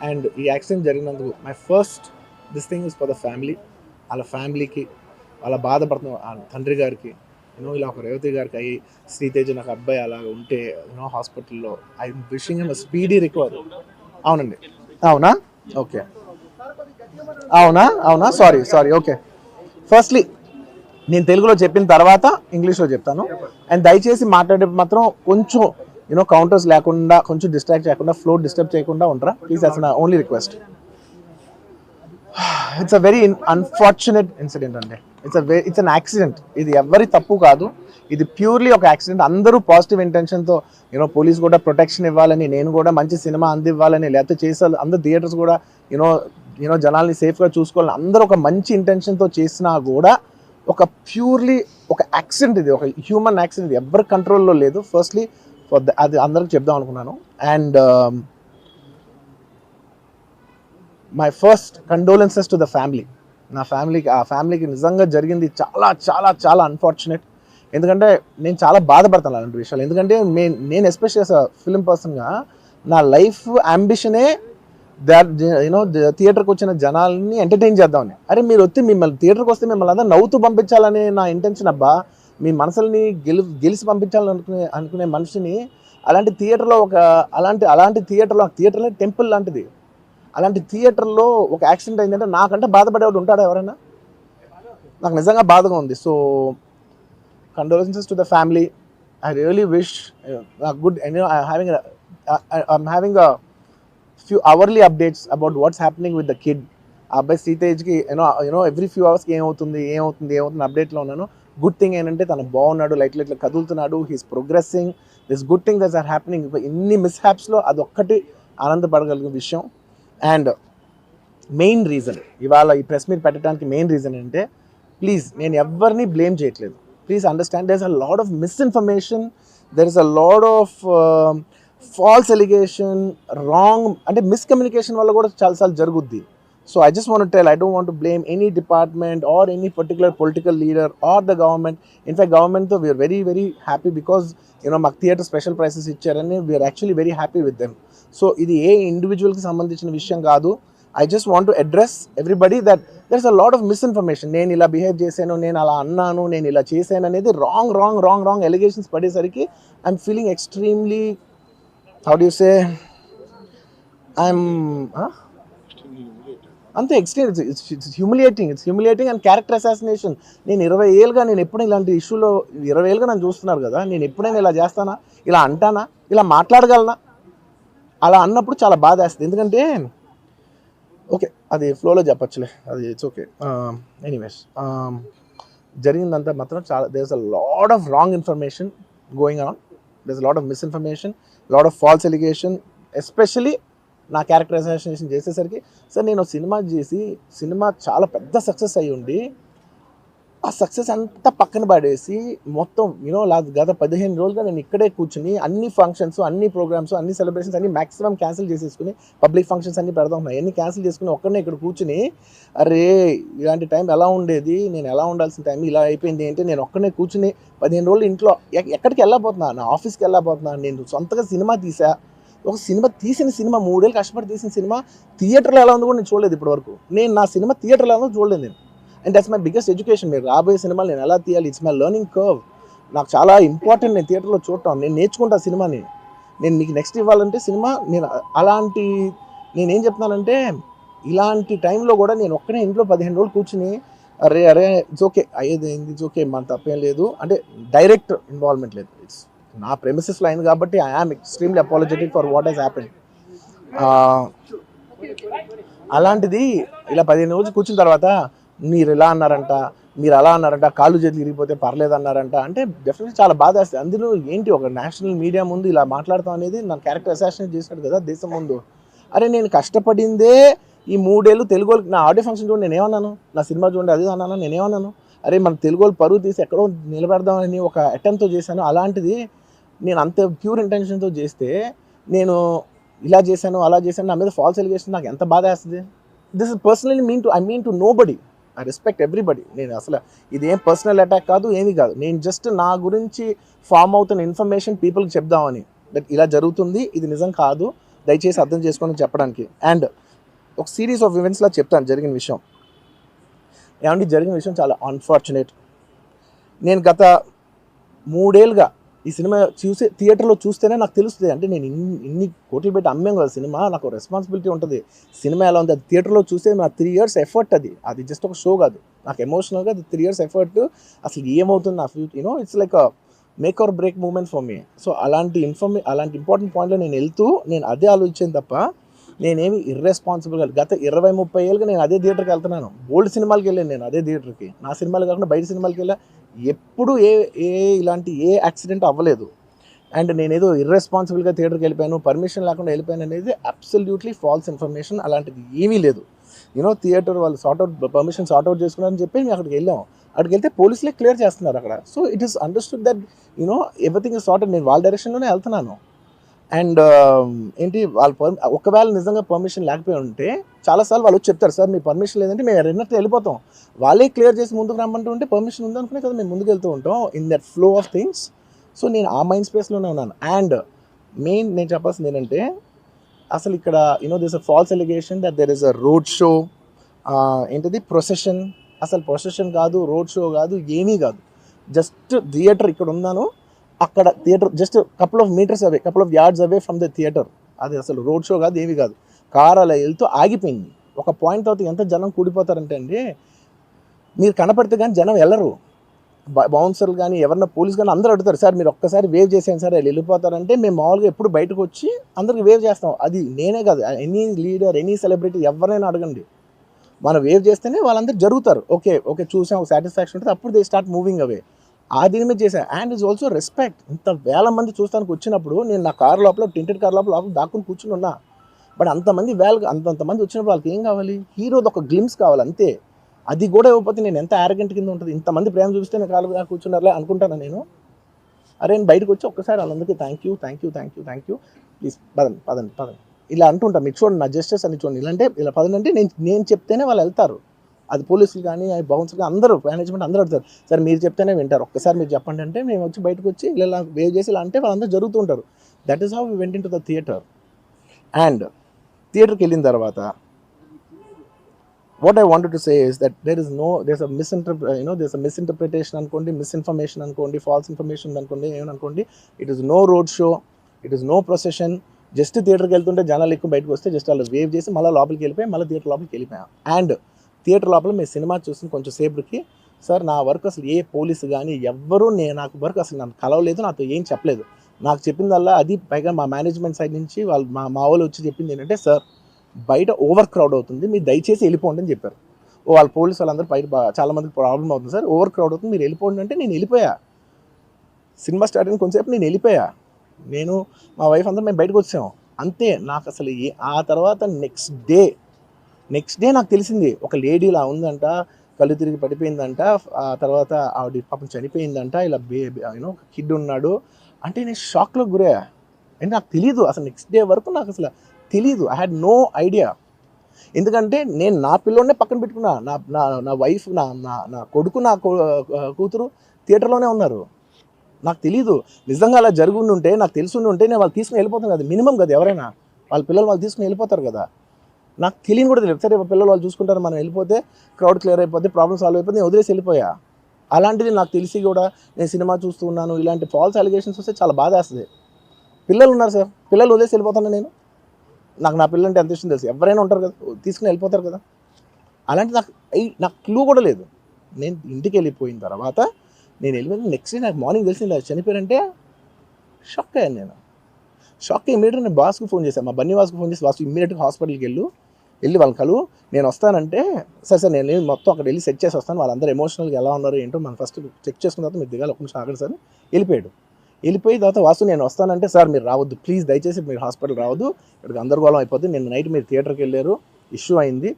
And ఈ accident జరిగినందుకు my first this thing is for the family, వాళ్ళ ఫ్యామిలీకి, వాళ్ళ బాధపడుతున్న తండ్రి గారికి, ఇలా ఒక రేవతి గారికి అయ్యి శ్రీతేజ్ నాకు అబ్బాయి అలా ఉంటే హాస్పిటల్లో I wishing him speedy recovery. అవునండి. అవునా? ఓకే. అవునా సారీ ఓకే. ఫస్ట్లీ నేను తెలుగులో చెప్పిన తర్వాత ఇంగ్లీష్లో చెప్తాను. అండ్ దయచేసి మాట్లాడేటప్పుడు మాత్రం కొంచెం కౌంటర్స్ లేకుండా, కొంచెం డిస్ట్రాక్ట్ చేయకుండా, ఫ్లో డిస్టర్బ్ చేయకుండా ఉంటారా ప్లీజ్. దట్స్ నా only request. It's a very unfortunate incident అండి. It's an accident. ఇది ఎవరి తప్పు కాదు, ఇది ప్యూర్లీ ఒక యాక్సిడెంట్. అందరూ పాజిటివ్ ఇంటెన్షన్తో పోలీస్ కూడా ప్రొటెక్షన్ ఇవ్వాలని, నేను కూడా మంచి సినిమా అందివ్వాలని, లేకపోతే చేసే అందరు థియేటర్స్ కూడా జనాల్ని సేఫ్గా చూసుకోవాలని అందరూ ఒక మంచి ఇంటెన్షన్తో చేసినా కూడా ఒక ప్యూర్లీ ఒక యాక్సిడెంట్, ఇది ఒక హ్యూమన్ యాక్సిడెంట్, ఎవరి కంట్రోల్లో లేదు. ఫస్ట్లీ అది అందరికి చెప్దాం అనుకున్నాను. And my first condolences to the family. నా ఫ్యామిలీకి, ఆ ఫ్యామిలీకి నిజంగా జరిగింది చాలా చాలా చాలా అన్ఫార్చునేట్. ఎందుకంటే నేను చాలా బాధపడతాను అలాంటి విషయాలు. ఎందుకంటే నేను ఎస్పెషల్లీ యాస్ అ ఫిల్మ్ పర్సన్గా నా లైఫ్ అంబిషనే థియేటర్కి వచ్చిన జనాల్ని ఎంటర్టైన్ చేద్దామని. అరే మీరు మిమ్మల్ని థియేటర్కి వస్తే మిమ్మల్ని అంతా నవ్వుతూ పంపించాలనే నా ఇంటెన్షన్. అబ్బా, మీ మనసుల్ని గెలిచి పంపించాలని అనుకునే మనిషిని అలాంటి థియేటర్లో అలాంటి థియేటర్లో టెంపుల్ లాంటిది, అలాంటి థియేటర్లో ఒక యాక్సిడెంట్ అయిందంటే నాకంటే బాధపడేవాడు ఉంటాడా ఎవరైనా? నాకు నిజంగా బాధగా ఉంది. So condolences to the family. I really wish good I'm having a few hourly updates about what's happening with the kid. ఆ అబ్బాయి శ్రీతేజ్కి ఎవ్రీ ఫ్యూ అవర్స్కి ఏమవుతుంది అప్డేట్లో ఉన్నాను. గుడ్ థింగ్ ఏంటంటే తను బాగున్నాడు, లైట్ కదులుతున్నాడు, he's progressing. This good thing that's are happening. ఇన్ని మిస్హ్యాప్స్లో అదొక్కటి ఆనందపడగలిగిన విషయం. అండ్ మెయిన్ రీజన్ ఇవాళ ఈ ప్రెస్ మీట్ పెట్టడానికి మెయిన్ రీజన్ అంటే, ప్లీజ్ నేను ఎవరిని బ్లేమ్ చేయట్లేదు. Please understand, there is a lot of misinformation, there is a lot of false allegation, wrong అంటే మిస్కమ్యూనికేషన్ వల్ల కూడా చాలాసార్లు జరుగుద్ది. So I just want to tell, I don't want to blame any department or any particular political leader or the government. In fact, government though we are very very happy because మాకు theatre special prices ఇచ్చారని we are actually very happy with them. So ఇది ఏ ఇండివిజువల్కి సంబంధించిన విషయం కాదు. I just want to address everybody that there's a lot of misinformation. నేను ఇలా behave చేశాను, నేను అలా అన్నాను, నేను ఇలా చేశాను అనేది రాంగ్ ఎలిగేషన్స్ పడేసరికి I'm feeling extremely, how do you say, అంతే extreme. It's humiliating and character assassination. నేను 20 ఏళ్ళుగా నేను ఎప్పుడు ఇలాంటి ఇష్యూలో 20 ఏళ్ళుగా నన్ను చూస్తున్నారు కదా, నేను ఎప్పుడైనా ఇలా చేస్తానా, ఇలా అంటానా, ఇలా మాట్లాడగలనా? అలా అన్నప్పుడు చాలా బాధ వేస్తుంది. ఎందుకంటే ఓకే అది ఫ్లోలో చెప్పచ్చులే, అది ఇట్స్ ఓకే. ఎనీవేస్ జరిగిందంతా మాత్రం చాలా, there is a lot of wrong information going on, there is a lot of misinformation, lot of false allegation. Especially నా క్యారెక్టర్ అసాసినేషన్ చేసేసరికి, సార్ నేను సినిమా చాలా పెద్ద సక్సెస్ అయ్యి ఉండి ఆ సక్సెస్ అంతా పక్కన పడేసి మొత్తం గత 15 రోజులుగా నేను ఇక్కడే కూర్చుని అన్ని ఫంక్షన్స్, అన్ని ప్రోగ్రామ్స్, అన్ని సెలబ్రేషన్స్ అన్ని మ్యాక్సిమం క్యాన్సిల్ చేసేసుకుని, పబ్లిక్ ఫంక్షన్స్ అన్ని పెడదాం ఉన్నాయి, అన్ని క్యాన్సిల్ చేసుకుని ఒక్కడనే ఇక్కడ కూర్చుని, అరే ఇలాంటి టైం ఎలా ఉండేది, నేను ఎలా ఉండాల్సిన టైం ఇలా అయిపోయింది ఏంటి, నేను ఒక్కడనే కూర్చుని 15 రోజులు ఇంట్లో ఎక్కడికి వెళ్ళబోతున్నా, నా ఆఫీస్కి వెళ్ళబోతున్నా, నేను సొంతగా సినిమా తీసా. ఒక తీసిన సినిమా 3 ఏళ్ళు కష్టపడి తీసిన సినిమా థియేటర్లో ఎలా ఉందో కూడా నేను చూడలేదు ఇప్పటివరకు. నేను నా సినిమా థియేటర్లో ఎలా ఉందో చూడలేదు నేను. And that's my biggest education. మీరు రాబోయే సినిమాలు నేను ఎలా తీయాలి, ఇట్స్ మై లెర్నింగ్ కర్వ్. నాకు చాలా ఇంపార్టెంట్ నేను థియేటర్లో చూడటం, నేను నేర్చుకుంటా సినిమాని. నేను మీకు నెక్స్ట్ ఇవ్వాలంటే సినిమా, నేనేం చెప్తున్నానంటే ఇలాంటి టైంలో కూడా నేను ఒక్కనే ఇంట్లో 15 రోజులు కూర్చుని అరే ఇట్స్ ఓకే అయ్యేది ఇట్స్ ఓకే, మన తప్పేం లేదు అంటే డైరెక్ట్ ఇన్వాల్వ్మెంట్ లేదు. ఇట్స్ నా ప్రెమిసెస్లో అయింది కాబట్టి I am extremely apologetic for what has happened. అలాంటిది ఇలా 15 రోజులు కూర్చున్న తర్వాత మీరు ఇలా అన్నారంట, మీరు అలా అన్నారంట, కాళ్ళు చేతులు ఇరిగిపోతే పర్లేదు అన్నారంట అంటే డెఫినెట్లీ చాలా బాధ వేస్తుంది. అందులో ఏంటి ఒక నేషనల్ మీడియా ముందు ఇలా మాట్లాడతాం అనేది నా క్యారెక్టర్ అసాసినేట్ చేసినట్టు కదా దేశం ముందు. అరే నేను కష్టపడిందే ఈ 3 ఏళ్ళు తెలుగు వాళ్ళకి. నా ఆడియో ఫంక్షన్ చూడండి నేనేమన్నాను, నా సినిమా చూడండి అది అన్నాను, నేనేమన్నాను, అరే మన తెలుగు వాళ్ళు పరువు తీసి ఎక్కడో నిలబెడదామని ఒక అటెంప్ట్తో చేశాను. అలాంటిది నేను అంత ప్యూర్ ఇంటెన్షన్తో చేస్తే నేను ఇలా చేశాను అలా చేశాను, నా మీద ఫాల్స్ ఎలిగేషన్, నాకు ఎంత బాధ వేస్తుంది. This is personally I mean to nobody, I respect everybody. నేను అసలు ఇదేం పర్సనల్ అటాక్ కాదు, ఏమీ కాదు. నేను జస్ట్ నా గురించి ఫామ్ అవుతున్న ఇన్ఫర్మేషన్ పీపుల్కి చెప్దామని, దట్ ఇలా జరుగుతుంది, ఇది నిజం కాదు, దయచేసి అర్థం చేసుకోండి చెప్పడానికి. అండ్ ఒక సిరీస్ ఆఫ్ ఈవెంట్స్లా చెప్తాను జరిగిన విషయం. ఏమంటే జరిగిన విషయం చాలా అన్ఫార్చునేట్. నేను గత 3 ఏళ్ళుగా ఈ సినిమా థియేటర్లో చూస్తేనే నాకు తెలుస్తుంది. అంటే నేను ఇన్ని కోట్లు పెట్టి అమ్మేం కదా సినిమా, నాకు రెస్పాన్సిబిలిటీ ఉంటుంది. సినిమా ఎలా ఉంది అది థియేటర్లో చూస్తే నా 3 years ఎఫర్ట్, అది జస్ట్ ఒక షో కాదు. నాకు ఎమోషనల్గా అది 3 years ఎఫర్ట్. అసలు ఏమవుతుంది నా future, it's like make or break moment for me. So అలాంటి ఇంపార్టెంట్ పాయింట్లో నేను వెళ్తూ నేను అదే ఆలోచించాను తప్ప నేనేమి ఇర్రెస్పాన్సిబుల్గా గత 20-30 ఏళ్ళుగా నేను అదే థియేటర్కి వెళ్తున్నాను. ఓల్డ్ సినిమాలకి వెళ్ళాను నేను అదే థియేటర్కి. నా సినిమాలు కాకుండా బయట సినిమాలకి వెళ్ళా. ఎప్పుడు ఇలాంటి యాక్సిడెంట్ అవ్వలేదు. అండ్ నేనేదో ఇర్రెస్పాన్సిబుల్గా థియేటర్కి వెళ్ళిపోయాను, పర్మిషన్ లేకుండా వెళ్ళిపోయాను అనేది అబ్సల్యూట్లీ ఫాల్స్ ఇన్ఫర్మేషన్. అలాంటిది ఏమీ లేదు. థియేటర్ వాళ్ళు పర్మిషన్ సార్ట్అవుట్ చేసుకున్నారని చెప్పి మేము అక్కడికి వెళ్ళాము. అక్కడికి వెళ్తే పోలీసులే క్లియర్ చేస్తున్నారు అక్కడ. So it is understood that everything is sorted. నేను వాళ్ళ డైరెక్షన్లోనే వెళ్తున్నాను. అండ్ ఒకవేళ నిజంగా పర్మిషన్ లేకపోయి ఉంటే చాలాసార్లు వాళ్ళు వచ్చి చెప్తారు, సార్ మీ పర్మిషన్ లేదంటే మేము ఎన్నట్టు వెళ్ళిపోతాం. వాళ్ళే క్లియర్ చేసి ముందుకు రమ్మంటూ ఉంటే పర్మిషన్ ఉందనుకునే కదా మేము ముందుకు వెళ్తూ ఉంటాం in that flow of things. So నేను ఆ మైండ్ స్పేస్లోనే ఉన్నాను. అండ్ మెయిన్ నేను చెప్పాల్సింది ఏంటంటే అసలు ఇక్కడ this a false allegation that there is a road show, procession. అసలు ప్రొసెషన్ కాదు, రోడ్ షో కాదు, ఏమీ కాదు. జస్ట్ థియేటర్ ఇక్కడ ఉన్నాను, అక్కడ theatre just couple of yards away from the theatre. అది అసలు రోడ్ షో కాదు, ఏవి కాదు. కార్ అలా వెళ్తూ ఆగిపోయింది. ఒక పాయింట్ తర్వాత ఎంత జనం కూడిపోతారంటే అండి, మీరు కనపడితే కానీ జనం వెళ్ళరు. బౌన్సర్లు కానీ ఎవరన్నా పోలీస్ కానీ అందరూ అడుగుతారు, సార్ మీరు ఒక్కసారి వేవ్ చేసాను సార్ వెళ్ళిపోతారంటే మేము మామూలుగా ఎప్పుడు బయటకు వచ్చి అందరికి వేవ్ చేస్తాం. అది నేనే కాదు, ఎనీ లీడర్, ఎనీ సెలబ్రిటీ ఎవరైనా అడగండి, మనం వేవ్ చేస్తేనే వాళ్ళందరూ జరుగుతారు. ఓకే చూసాం, ఒక సాటిస్ఫాక్షన్ ఉంటుంది, అప్పుడు దే స్టార్ట్ మూవింగ్ అవే. ఆ దీని మీద చేశాను. And is also respect. ఇంత వేల మంది చూస్తానికి వచ్చినప్పుడు నేను నా కార్ లోపల, టెంటెడ్ కార్ లోపల దాక్కుని కూర్చుని ఉన్నా. బట్ అంతమంది అంతమంది వచ్చినప్పుడు వాళ్ళకి ఏం కావాలి, హీరోది ఒక గ్లిమ్స్ కావాలి అంతే. అది కూడా ఇవ్వకపోతే నేను ఎంత యారగెంట్ కింద ఉంటుంది. ఇంతమంది ప్రేమ చూపిస్తే నేను కాలు కూర్చున్నారులే అనుకుంటాను నేను. అరే నేను బయటకు వచ్చి ఒక్కసారి వాళ్ళందరికీ థ్యాంక్ యూ ప్లీజ్ పదండి ఇలా అంటుంటా. మీరు చూడండి నా జస్టిస్ అని చూడండి. ఇలాంటే ఇలా పదండి నేను చెప్తేనే వాళ్ళు వెళ్తారు. అది పోలీసులు కానీ బౌన్సర్లు అందరూ మేనేజ్మెంట్ అందరూ అడుగుతారు, సార్ మీరు చెప్తేనే వింటారు, ఒక్కసారి మీరు చెప్పండి అంటే మేము వచ్చి బయటకు వచ్చి ఇలా వేవ్ చేసి ఇలా అంటే వాళ్ళందరూ జరుగుతుంటారు. That is how we went into the theatre. And థియేటర్కి వెళ్ళిన తర్వాత what I wanted to say is that there's a misinterpretation అనుకోండి, మిస్ఇన్ఫర్మేషన్ అనుకోండి, ఫాల్స్ ఇన్ఫర్మేషన్ అనుకోండి, ఏమనుకోండి, it is no road show, it is no procession. Just థియేటర్కి వెళ్తుంటే జనాలు ఎక్కువ బయటకు వస్తే జస్ట్ వాళ్ళు వేవ్ చేసి మళ్ళీ లోపలికి వెళ్ళిపోయి మళ్ళీ థియేటర్ లోపలికి వెళ్ళిపోయాం. అండ్ థియేటర్ లోపల మీరు సినిమా చూసిన కొంచెం సేపటికి, సార్ నా వరకు అసలు ఏ పోలీసు కానీ ఎవ్వరూ నాకు వరకు అసలు నన్ను కలవలేదు, నాతో ఏం చెప్పలేదు. నాకు చెప్పిందల్లా అది పైగా మా మేనేజ్మెంట్ సైడ్ నుంచి వాళ్ళు మా వాళ్ళు వచ్చి చెప్పింది ఏంటంటే, సార్ బయట ఓవర్ క్రౌడ్ అవుతుంది, మీరు దయచేసి వెళ్ళిపోండి అని చెప్పారు. వాళ్ళ పోలీసు వాళ్ళందరూ బయట చాలా మందికి ప్రాబ్లం అవుతుంది సార్, ఓవర్ క్రౌడ్ అవుతుంది, మీరు వెళ్ళిపోండి అంటే నేను వెళ్ళిపోయా. సినిమా స్టార్ట్ అయిన కొంచెంసేపు నేను వెళ్ళిపోయా. నేను మా వైఫ్ అందరూ మేము బయటకు వచ్చాము అంతే. నాకు అసలు ఆ తర్వాత నెక్స్ట్ డే నాకు తెలిసింది, ఒక లేడీ ఇలా ఉందంట, కళ్ళు తిరిగి పడిపోయిందంట, ఆ తర్వాత ఆవిడ పాపం చనిపోయిందంట, ఇలా కిడ్ ఉన్నాడు అంటే నేను షాక్లో గురయ్యా. అంటే నాకు తెలీదు అసలు, నెక్స్ట్ డే వరకు నాకు అసలు తెలీదు. I had no idea. ఎందుకంటే నేను నా పిల్లోనే పక్కన పెట్టుకున్నా, నా వైఫ్, నా కొడుకు, నా కూతురు థియేటర్లోనే ఉన్నారు. నాకు తెలీదు. నిజంగా అలా జరుగుండి ఉంటే, నాకు తెలుసుండి ఉంటే నేను వాళ్ళు తీసుకుని వెళ్ళిపోతాను కదా, మినిమం కదా, ఎవరైనా వాళ్ళ పిల్లలు వాళ్ళు తీసుకుని వెళ్ళిపోతారు కదా. నాకు తెలియని కూడా తెలియదు. సరే పిల్లలు వాళ్ళు చూసుకుంటారు, మనం వెళ్ళిపోతే క్రౌడ్ క్లియర్ అయిపోతే, ప్రాబ్లమ్ సాల్వ్ అయిపోతే, నేను వదిలేసి వెళ్ళిపోయా. అలాంటిది నాకు తెలిసి కూడా నేను సినిమా చూస్తూ ఉన్నాను, ఇలాంటి ఫాల్స్ అలిగేషన్స్ వస్తే చాలా బాధ వేస్తుంది. పిల్లలు ఉన్నారు సార్, పిల్లలు వదిలేసి వెళ్ళిపోతాను నేను. నా పిల్లలు అంటే ఎంత ఇష్టం తెలుసు, ఎవరైనా ఉంటారు కదా, తీసుకుని వెళ్ళిపోతారు కదా. అలాంటి నాకు క్లూ కూడా లేదు. నేను ఇంటికి వెళ్ళిపోయిన తర్వాత నేను వెళ్ళిపోయిన నెక్స్ట్ డే నాకు మార్నింగ్ తెలిసింది చనిపోయారంటే షాక్ అయ్యాను నేను. షాక్ అయ్యి ఇమీడియట్గా నేను బాస్కి ఫోన్ చేశాను, మా బన్నీ వాసుకు ఫోన్ చేసి, వాసు ఇమీడియట్గా హాస్పిటల్కి వెళ్ళి వాళ్ళని కలువు, నేను వస్తానంటే సరే నేను మొత్తం అక్కడ వెళ్ళి సెట్ చేసి వస్తాను, వాళ్ళందరూ ఎమోషనల్గా ఎలా ఉన్నారు ఏంటో మనం ఫస్ట్ చెక్ చేసుకున్న తర్వాత మీరు దిగాలి, ఒక నిమిషం ఆగండి సార్. వెళ్ళిపోయి తర్వాత వాసు నేను వస్తానంటే, సార్ మీరు రావద్దు ప్లీజ్, దయచేసి మీరు హాస్పిటల్ రావద్దు, ఇక్కడికి గందరగోళం అయిపోద్ది, నేను నైట్ మీరు థియేటర్కి వెళ్ళారు, ఇష్యూ అయింది,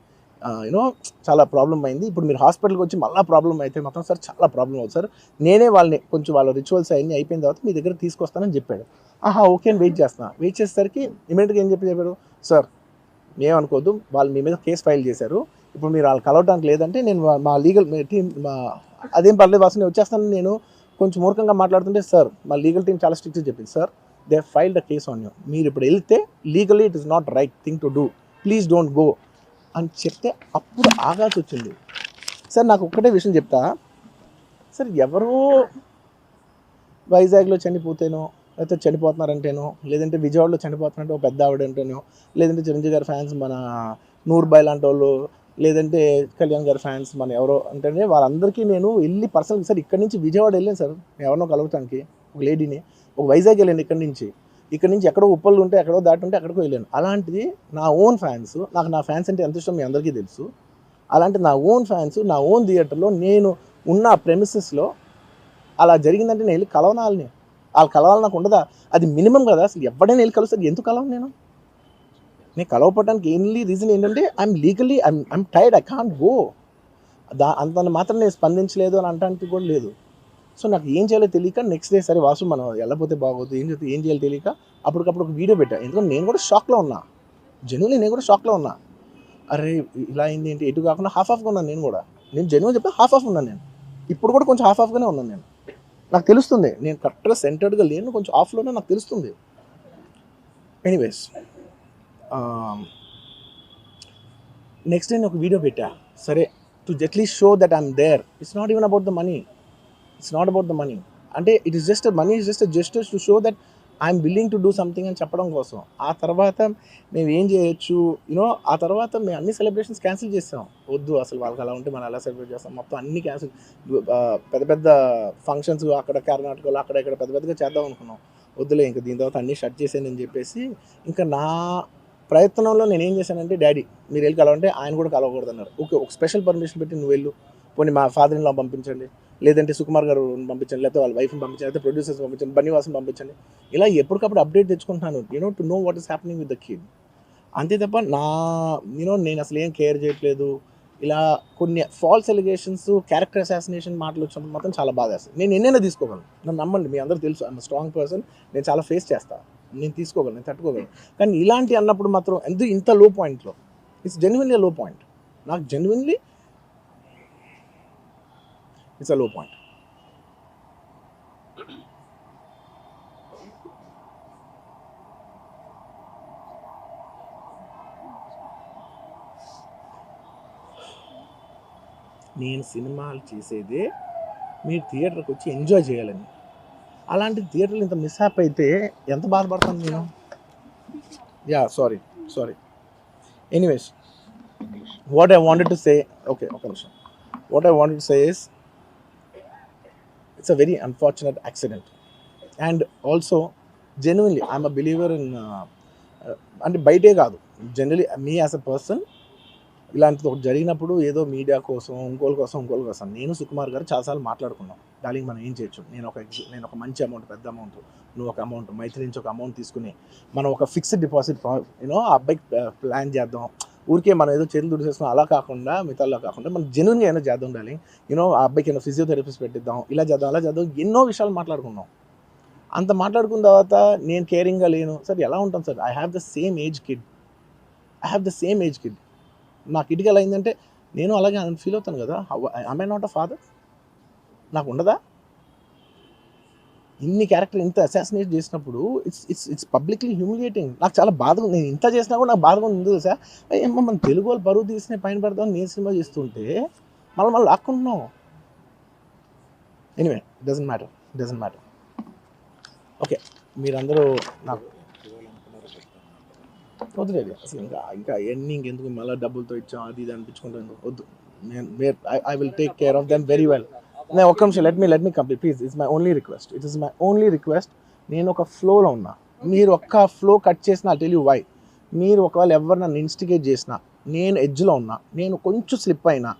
చాలా ప్రాబ్లం అయింది, ఇప్పుడు మీరు హాస్పిటల్కి వచ్చి మళ్ళీ ప్రాబ్లం అయితే మాత్రం సార్ చాలా ప్రాబ్లం అవుతుంది సార్, నేనే కొంచెం వాళ్ళ రిచువల్స్ అన్నీ అయిపోయిన తర్వాత మీ దగ్గర తీసుకొస్తానని చెప్పాడు. ఓకే అని వెయిట్ చేసేసరికి ఇమీడియట్గా ఏం చెప్పారు, సార్ ఏమనుకోవద్దు, వాళ్ళు మీ మీద కేసు ఫైల్ చేశారు, ఇప్పుడు మీరు వాళ్ళు కలవడానికి లేదంటే నేను మా లీగల్ టీం అదేం పర్లేదు వాసు నేను వచ్చేస్తాను, నేను కొంచెం మూర్ఖంగా మాట్లాడుతుంటే, సార్ మా లీగల్ టీం చాలా స్ట్రిక్ట్గా చెప్పింది, sir they filed a case on you. మీరు ఇప్పుడు వెళ్తే legally it is not right thing to do, please don't go అని చెప్తే అప్పుడు ఆగాల్సి వచ్చింది. సార్ నాకు ఒక్కటే విషయం చెప్తా సార్, ఎవరో వైజాగ్లో చనిపోతేనో, లేకపోతే చనిపోతున్నారంటేనో, లేదంటే విజయవాడలో చనిపోతున్నారంటే ఒక పెద్ద ఆవిడ అంటేనో, లేదంటే చిరంజీవి గారి ఫ్యాన్స్ మన నూర్బాయ్ లాంటి వాళ్ళు, లేదంటే కళ్యాణ్ గారి ఫ్యాన్స్ మన ఎవరో అంటేనే వాళ్ళందరికీ నేను వెళ్ళి పర్సనల్గా సార్ ఇక్కడి నుంచి విజయవాడ వెళ్ళాను సార్ ఎవరినో కలవటానికి, ఒక లేడీని, ఒక వైజాగ్ వెళ్ళాను ఇక్కడి నుంచి ఎక్కడో ఉప్పలు ఉంటే ఎక్కడో దాటి ఉంటే అక్కడికో వెళ్ళాను. అలాంటిది నా ఓన్ ఫ్యాన్స్, నాకు నా ఫ్యాన్స్ అంటే ఎంత ఇష్టం మీ అందరికీ తెలుసు. అలాంటి నా ఓన్ ఫ్యాన్స్ నా ఓన్ థియేటర్లో నేను ఉన్న ప్రెమిసెస్లో అలా జరిగిందంటే నేను వెళ్ళి కలవనాలని, వాళ్ళు కలవాలి నాకు ఉండదా? అది మినిమం కదా. అసలు ఎవడైనా వెళ్ళి కలుస్తారు, ఎందుకు కలవను నేను కలవపడడానికి ఓన్లీ రీజన్ ఏంటంటే I'm legally I'm tired, I can't go. అంత మాత్రం నేను స్పందించలేదు అని అనడానికి కూడా లేదు. సో నాకు ఏం చేయాలో తెలియక నెక్స్ట్ డే సరే వాసు మనం వెళ్ళకపోతే బాగోదు, ఏం చేయాలో తెలియక అప్పటికప్పుడు ఒక వీడియో పెట్టా. ఎందుకంటే నేను కూడా షాక్లో ఉన్నా, జెన్యున్లీ నేను కూడా షాక్లో ఉన్నా. అరే ఇలా అయింది ఏంటి, ఎటు కాకుండా హాఫ్ ఆఫ్గా ఉన్నాను నేను జెన్యున్ చెప్పి హాఫ్ ఆఫ్ ఉన్నాను నేను. ఇప్పుడు కూడా కొంచెం హాఫ్ ఆఫ్గానే ఉన్నాను నేను. నాకు తెలుస్తుంది నేను కరెక్ట్గా సెంటర్డ్గా లేను, కొంచెం ఆఫ్లోనే నాకు తెలుస్తుంది. ఎనీవేస్ నెక్స్ట్ డే నేను ఒక వీడియో పెట్టా, సరే to at least show that I'm there. It's not even about the money, అంటే it is just money is just gestures to show that I'm willing to do something అని చెప్పడం కోసం. ఆ తర్వాత మేము ఏం చేయొచ్చు ఆ తర్వాత మేము అన్ని సెలబ్రేషన్స్ క్యాన్సిల్ చేస్తాం. వద్దు అసలు వాళ్ళకి అలా ఉంటే మనం ఎలా సెలబ్రేట్ చేస్తాం, మొత్తం అన్ని క్యాన్సిల్. పెద్ద పెద్ద ఫంక్షన్స్ అక్కడ కర్ణాటకలో అక్కడ ఇక్కడ పెద్ద పెద్దగా చేద్దాం అనుకున్నాం. వద్దులే ఇంకా దీని తర్వాత అన్నీ షట్ చేసానని చెప్పేసి ఇంకా నా ప్రయత్నంలో నేను ఏం చేశానంటే, డాడీ మీరు వెళ్ళి కలవంటే ఆయన కూడా కలవకూడదు అన్నారు. ఓకే ఒక స్పెషల్ పర్మిషన్ పెట్టి నువ్వు వెళ్ళు, పోనీ మా ఫాదర్ ఇన్ లా పంపించండి, లేదంటే సుకుమార్ గారు పంపించండి, లేకపోతే వాళ్ళ వైఫ్ని పంపించండి, లేకపోతే ప్రొడ్యూసర్స్ పంపించండి, బన్నీవాసన్ పంపించండి. ఇలా ఎప్పటికప్పుడు అప్డేట్ తెచ్చుకుంటున్నాను to know what is happening with the kid. అంతే తప్ప నేను అసలు ఏం కేర్ చేయట్లేదు. ఇలా కొన్ని ఫాల్స్ ఎలిగేషన్స్, క్యారెక్టర్ అసాసినేషన్ మాటలు వచ్చినప్పుడు మాత్రం చాలా బాధ వేస్తుంది. నేను ఎన్నైనా తీసుకోగలను, నన్ను నమ్మండి, మీ అందరూ తెలుసు ఐఎమ్ స్ట్రాంగ్ పర్సన్, నేను చాలా ఫేస్ చేస్తాను, నేను తీసుకోగలను, నేను తట్టుకోగలను. కానీ ఇలాంటి అన్నప్పుడు మాత్రం ఇంత లో పాయింట్లో, ఇట్స్ జెన్యున్లీ లో పాయింట్, నాకు జెన్యున్లీ ఇట్స్ అ లో పాయింట్. నేను సినిమాలు చేసేదే మీరు థియేటర్కి వచ్చి ఎంజాయ్ చేయాలని. అలాంటి థియేటర్లు ఇంత మిస్హాప్ అయితే ఎంత బాధపడతాను నేను. Sorry anyways what I wanted to say, okay ఒక నిమిషం, what I wanted to say is it's a very unfortunate accident, and also genuinely I'm a believer in అంటే బయటే కాదు, generally me as a person ఇలాంటిది ఒకటి జరిగినప్పుడు ఏదో media కోసం ఇంకోళ్ళ కోసం నేను సుకుమార్ గారు చాలాసార్లు మాట్లాడుకున్నాం, డార్లింగ్ మనం ఏం చేయొచ్చు, నేను ఒక మంచి అమౌంట్, పెద్ద అమౌంట్, నువ్వు ఒక అమౌంట్, మైత్రి నుంచి ఒక అమౌంట్ తీసుకుని మనం ఒక ఫిక్స్డ్ డిపాజిట్ ఆ అబ్బాయికి ప్లాన్ చేద్దాం. ఊరికే మనం ఏదో చేతులు దుడిసేస్తున్నాం అలా కాకుండా, మిగతాలా కాకుండా మనం జెన్యున్గా ఏమైనా చేద్దాం డార్లింగ్, ఆ అబ్బాయికి ఏమైనా ఫిజియోథెరపిస్ట్ పెట్టిద్దాం, ఇలా చేద్దాం, ఎన్నో విషయాలు మాట్లాడుకున్నాం. అంత మాట్లాడుకున్న తర్వాత నేను కేరింగ్గా లేను సార్, ఎలా ఉంటాను sir, I have the same age kid, నా కిడ్కి ఎలా అయిందంటే నేను అలాగే ఫీల్ అవుతాను కదా. ఐ నాట్ అ ఫాదర్, నాకు ఉండదా? ఇన్ని క్యారెక్టర్ ఇంత అసాసినేట్ చేసినప్పుడు ఇట్స్ పబ్లిక్లీ హ్యూమిలియేటింగ్. నాకు చాలా బాధగా, నేను ఇంత చేసినా కూడా నాకు బాధగా ఉంది సార్. ఏమో మన తెలుగు వాళ్ళు బరువు తీసిన పైన పెడతామని నేను సినిమా చేస్తుంటే మళ్ళీ లాక్కుంటున్నాం. Anyway doesn't matter. ఓకే మీరందరూ నాకు వద్దులేదు అసలు, ఇంకా ఎండింగ్ ఎందుకు మళ్ళీ డబ్బులతో ఇచ్చాం అది ఇది అనిపించుకుంటాను, వద్దు. నేను I will take care of them very well. నేను ఒక్క నిమిషం let me complete please. It's my only request. నేను ఒక ఫ్లోలో ఉన్నా, మీరు ఒక్క ఫ్లో కట్ చేసినా టెల్ యూ వై. మీరు ఒకవేళ ఎవరు నన్ను ఇన్స్టిగేట్ చేసినా, నేను ఎడ్జ్లో ఉన్నా, నేను కొంచెం స్లిప్ అయినా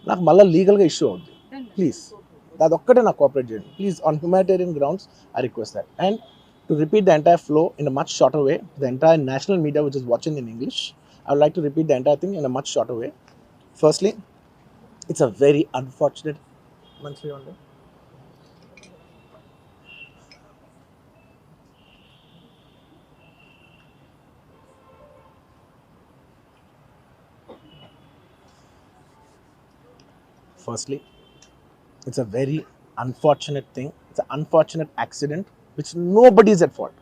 నాకు మళ్ళీ లీగల్గా ఇష్యూ అవుద్ది. ప్లీజ్ అదొక్కటే నాకు కోఆపరేట్ చేయండి please. On humanitarian grounds I request that. And to repeat the entire flow in a much shorter way, the entire national media which is watching in English, I would like to repeat the entire thing in a much shorter way. Firstly, it's a very unfortunate monthly one day. Firstly, it's a very unfortunate thing. It's an unfortunate accident which nobody is at fault.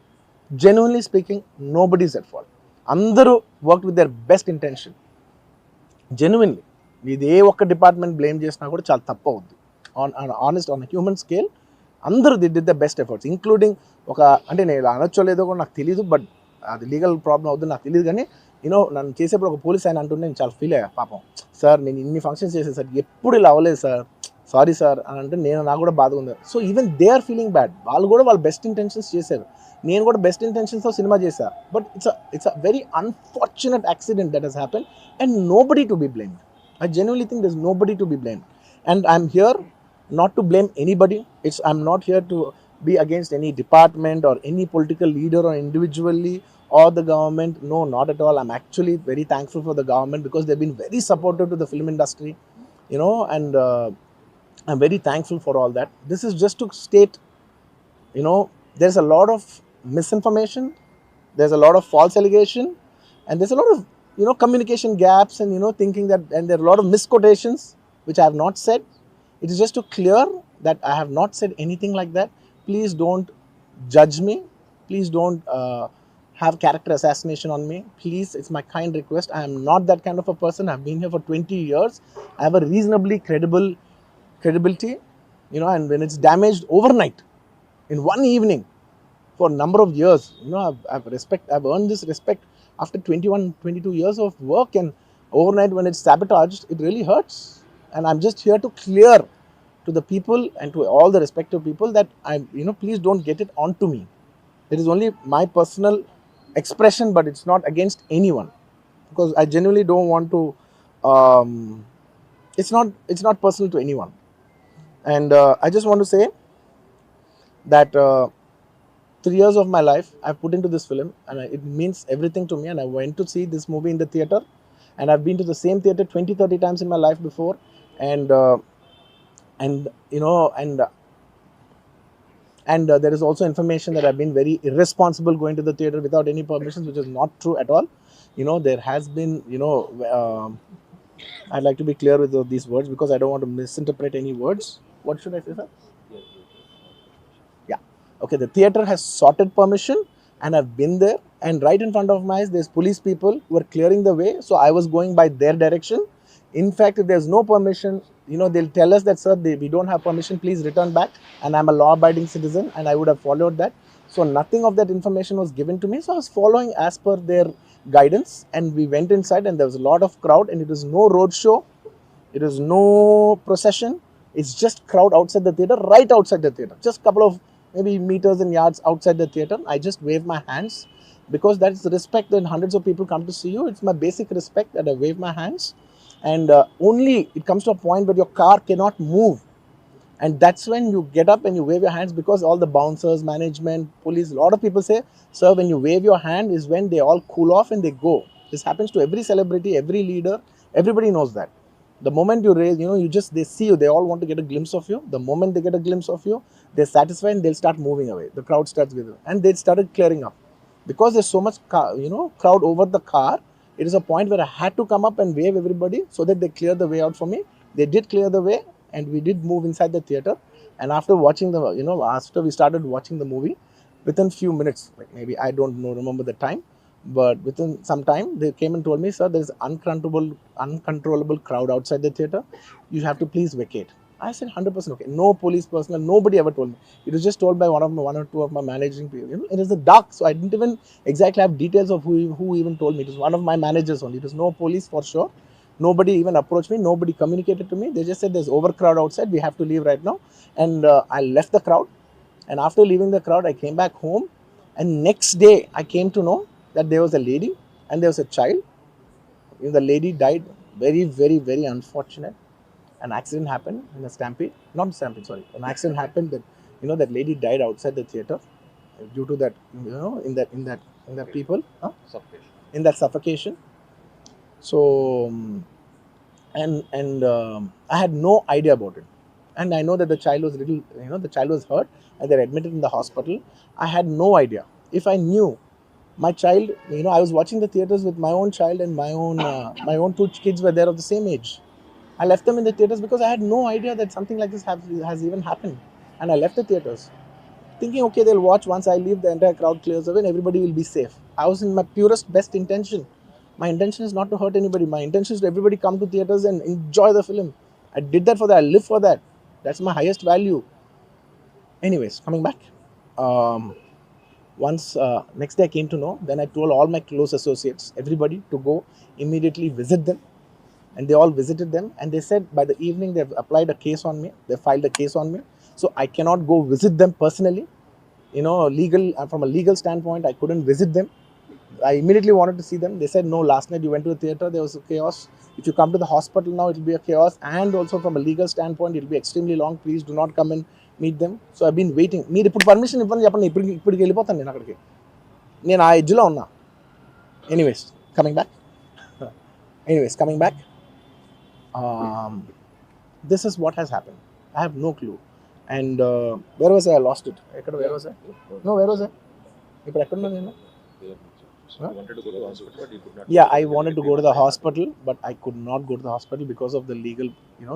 Genuinely speaking, nobody is at fault. అందరూ work with their best intention. Genuinely ఇది ఏ ఒక్క department blame చేసినా కూడా చాలా తప్పు అవుద్ది. Honest on human scale అందరూ did the best efforts, including ఒక అంటే నేను అనొచ్చో లేదో కూడా నాకు తెలియదు, బట్ అది లీగల్ ప్రాబ్లం అవుతుంది నాకు తెలియదు. కానీ నన్ను చేసేప్పుడు ఒక పోలీస్ ఆయన అంటుంటే నేను చాలా ఫీల్ అయ్యా. పాపం సార్ నేను ఇన్ని ఫంక్షన్స్ చేసేది సార్, ఎప్పుడు ఇలా అవ్వలేదు సార్, సారీ సార్ అని అంటే నాకు కూడా బాధగా ఉంది. So even they are feeling bad. వాళ్ళు కూడా వాళ్ళ బెస్ట్ ఇంటెన్షన్స్ చేశారు, నేను కూడా బెస్ట్ ఇంటెన్షన్స్తో సినిమా చేశాను. But it's a very unfortunate accident that has happen and nobody to be blamed. I genuinely think there's nobody to be blamed, and I'm here not to blame anybody. I'm not here to be against any department or any political leader or individually or the government. No, not at all. I'm actually very thankful for the government because they've been very supportive to the film industry, and I'm very thankful for all that. This is just to state, there's a lot of misinformation, there's a lot of false allegation, and there's a lot of communication gaps, and thinking that, and there are a lot of misquotations which I have not said. It is just to clear that I have not said anything like that. Please don't judge me. Please don't have character assassination on me. Please, it's my kind request. I am not that kind of a person. I've been here for 20 years. I have a reasonably credibility, and when it's damaged overnight in one evening for a number of years, I've earned this respect after 22 years of work, and overnight when it's sabotaged, it really hurts. And I'm just here to clear to the people and to all the respective people that please don't get it onto me. It is only my personal expression, but it's not against anyone, because I genuinely don't want to it's not personal to anyone. And I just want to say that 3 years of my life I've put into this film, and it means everything to me. And I went to see this movie in the theater, and I've been to the same theater 20-30 times in my life before, and there is also information that I've been very irresponsible going to the theater without any permissions, which is not true at all. There has been I'd like to be clear with these words because I don't want to misinterpret any words. What should I say, sir? Okay, the theater has sorted permission, and I've been there, and right in front of my eyes there's police people who are clearing the way, so I was going by their direction. In fact, if there's no permission, they'll tell us that, sir, we don't have permission, please return back, and I'm a law-abiding citizen, and I would have followed that. So nothing of that information was given to me, so I was following as per their guidance, and we went inside, and there was a lot of crowd, and it was no road show, it was no procession, it's just crowd outside the theater, right outside the theater, just couple of maybe meters and yards outside the theater. I just wave my hands because that's the respect when hundreds of people come to see you. It's my basic respect that I wave my hands, and only it comes to a point where your car cannot move, and that's when you get up and you wave your hands, because all the bouncers, management, police, a lot of people say, sir, when you wave your hand is when they all cool off and they go. This happens to every celebrity, every leader, everybody knows that. The moment you raise, they see you, they all want to get a glimpse of you. The moment they get a glimpse of you, they're satisfied and they'll start moving away. The crowd starts with you, and they started clearing up because there's so much crowd over the car. It is a point where I had to come up and wave everybody so that they clear the way out for me. They did clear the way, and we did move inside the theater. And after watching after we started watching the movie, within few minutes, like maybe I don't know, remember the time, but within some time they came and told me, sir, there is uncontrollable crowd outside the theater, you have to please vacate. I said 100% okay. No police personnel, nobody ever told me. It was just told by one or two of my managing people. It is the dark, so I didn't even exactly have details of who even told me. It was one of my managers only. It was no police for sure. Nobody even approached me. Nobody communicated to me. They just said there's overcrowd outside. We have to leave right now. And I left the crowd. And after leaving the crowd, I came back home. And next day, I came to know that there was a lady and there was a child. The lady died. Very, very, very unfortunate. An accident happened in a stampede. Not stampede, sorry. An accident happened that that lady died outside the theater due to that. In that people. Suffocation. In that suffocation. So, I had no idea about it, and I know that the child was the child was hurt, and they're admitted in the hospital. I had no idea. If I knew my child, I was watching the theaters with my own child, and my own two kids were there of the same age. I left them in the theaters because I had no idea that something like this has even happened, and I left the theaters. thinking, okay, they'll watch. Once I leave, the entire crowd clears away and everybody will be safe. I was in my purest best intention. My intention is not to hurt anybody. My intention is to everybody come to theaters and enjoy the film. I did that for that. I live for that. That's my highest value. Anyways, coming back. Once next day I came to know, then I told all my close associates, everybody, to go immediately visit them. And they all visited them, and they said by the evening they've applied a case on me. They filed a case on me. So I cannot go visit them personally. From a legal standpoint, I couldn't visit them. I immediately wanted to see them. They said, no, last night you went to the theater, there was a chaos. If you come to the hospital now, it will be a chaos. And also from a legal standpoint, it will be extremely long. Please do not come and meet them. So I've been waiting. మీరు ఇప్పుడు permission ఇవ్వండి చెప్పండి, ఇప్పటికి వెళ్ళిపోతాను నేను అక్కడికి. నేను ఆ ఎడ్జ్లో ఉన్నా. Anyways, coming back. This is what has happened. I have no clue. And where was I? I lost it. Where was I? No, where was I? ఇప్పుడు ఎక్కడున్నా నేను? You wanted to go to the hospital, but you could not. Yeah, I wanted to go to the hospital, but I could not go to the hospital because of the legal,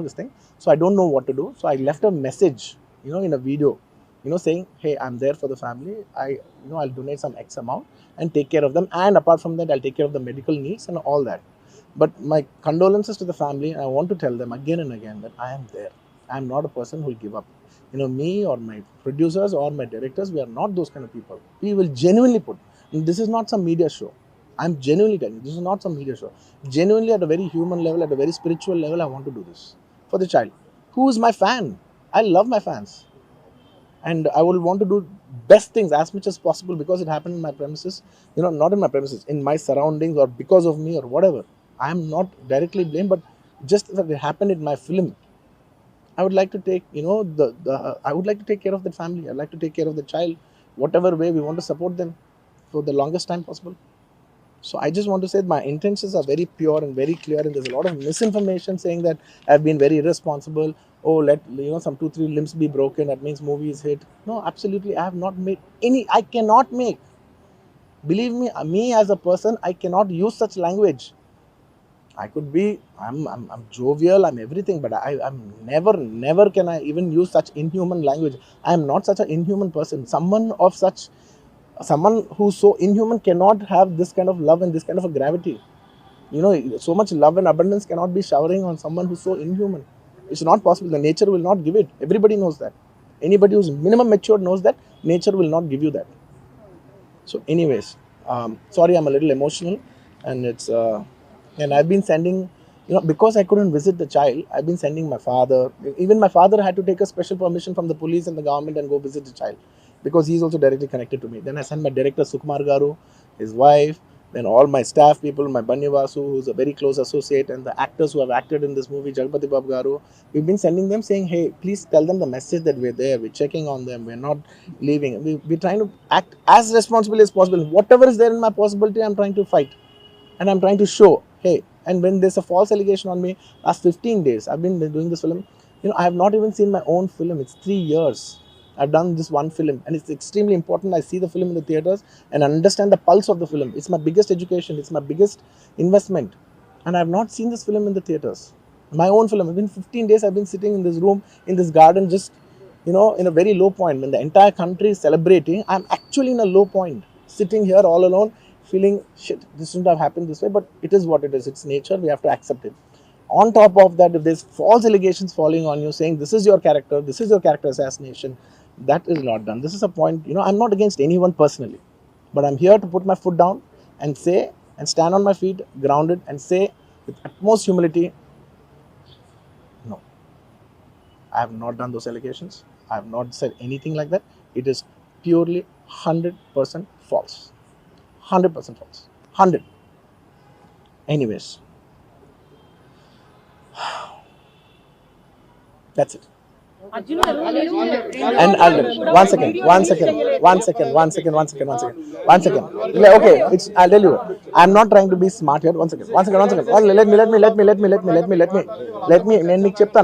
this thing. So I don't know what to do. So I left a message, in a video, saying, hey, I'm there for the family. I'll donate some X amount and take care of them. And apart from that, I'll take care of the medical needs and all that. But my condolences to the family. I want to tell them again and again that I am there. I'm not a person who will give up. Me or my producers or my directors, we are not those kind of people. We will genuinely put. This is not some media show. I'm genuinely telling you, this is not some media show. Genuinely, at a very human level, at a very spiritual level, I want to do this for the child. Who is my fan? I love my fans. And I will want to do best things as much as possible because it happened in my premises, not in my premises, in my surroundings or because of me or whatever. I am not directly blamed, but just that it happened in my film. I would like to take, I would like to take care of the family. I'd like to take care of the child, whatever way we want to support them for the longest time possible. So I just want to say my intentions are very pure and very clear, and there's a lot of misinformation saying that I've been very irresponsible. Oh, let some 2-3 limbs be broken, that means movie is hit. No, absolutely, I have not made any. I cannot make. Believe me as a person, I cannot use such language. I could be, I'm jovial, I'm everything, but I'm never can I even use such inhuman language. I am not such an inhuman person. Someone who's so inhuman cannot have this kind of love and this kind of a gravity. So much love and abundance cannot be showering on someone who's so inhuman. It's not possible. The nature will not give it. Everybody knows that. Anybody who's minimum matured knows that nature will not give you that. So anyways, sorry, I'm a little emotional, and it's and I've been sending, because I couldn't visit the child, I've been sending my father. Even my father had to take a special permission from the police and the government and go visit the child, because he's also directly connected to me. Then I sent my director Sukumar Garu, his wife, then all my staff people, my Bannivasu, who's a very close associate, and the actors who have acted in this movie, Jagpati Babu Garu. We've been sending them saying, hey, please tell them the message that we're there, we're checking on them, we're not leaving. We're trying to act as responsibly as possible. Whatever is there in my possibility, I'm trying to fight. And I'm trying to show, hey, and when there's a false allegation on me, last 15 days, I've been doing this film. I have not even seen my own film. It's 3 years. I've done this one film, and it's extremely important. I see the film in the theaters and understand the pulse of the film. It's my biggest education. It's my biggest investment. And I have not seen this film in the theaters. My own film. It's been 15 days I've been sitting in this room, in this garden, just, in a very low point. When the entire country is celebrating, I'm actually in a low point, sitting here all alone, feeling, shit, this shouldn't have happened this way, but it is what it is. It's nature. We have to accept it. On top of that, if there's false allegations falling on you saying this is your character assassination, that is not done. This is a point, I'm not against anyone personally, but I'm here to put my foot down and say, and stand on my feet, grounded, and say with utmost humility, no, I have not done those allegations. I have not said anything like that. It is purely 100% false. 100% false. 100. Anyways, that's it. And one second. Okay, I'll tell you. I'm not trying to be smart here. One second. Let me.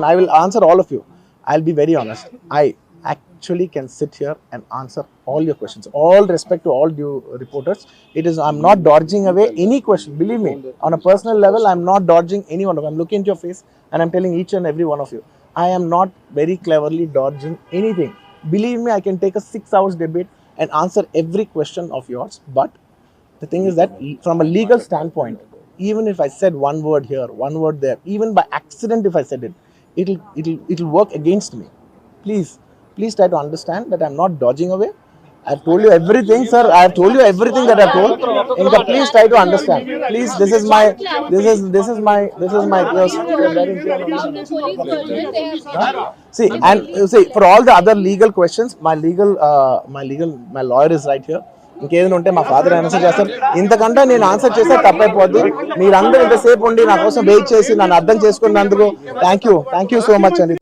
I will answer all of you. I'll be very honest. I actually can sit here and answer all your questions. All respect to all due reporters. I'm not dodging away any question. Believe me, on a personal level, I'm not dodging any one of them. I'm looking into your face and I'm telling each and every one of you, I am not very cleverly dodging anything. Believe me, I can take a 6 hours debate and answer every question of yours. But the thing is that from a legal standpoint, even if I said one word here, one word there, even by accident if I said it, it'll work against me. Please try to understand that I'm not dodging away. I've told you everything, sir. I've told you everything that I've told. Inka, please try to understand. Please, this is my see, and see, for all the other legal questions, my lawyer is right here. ఇంకేదైనా ఉంటే మా father answer చేస్తారు. ఇంతకంటే నేను answer చేస్తే తప్పైపోద్ది. మీరందరూ ఇంతసేపు ఉండి నా కోసం వెయిట్ చేసి నన్ను అర్థం చేసుకున్నందుకు థ్యాంక్ యూ సో మచ్ అండి.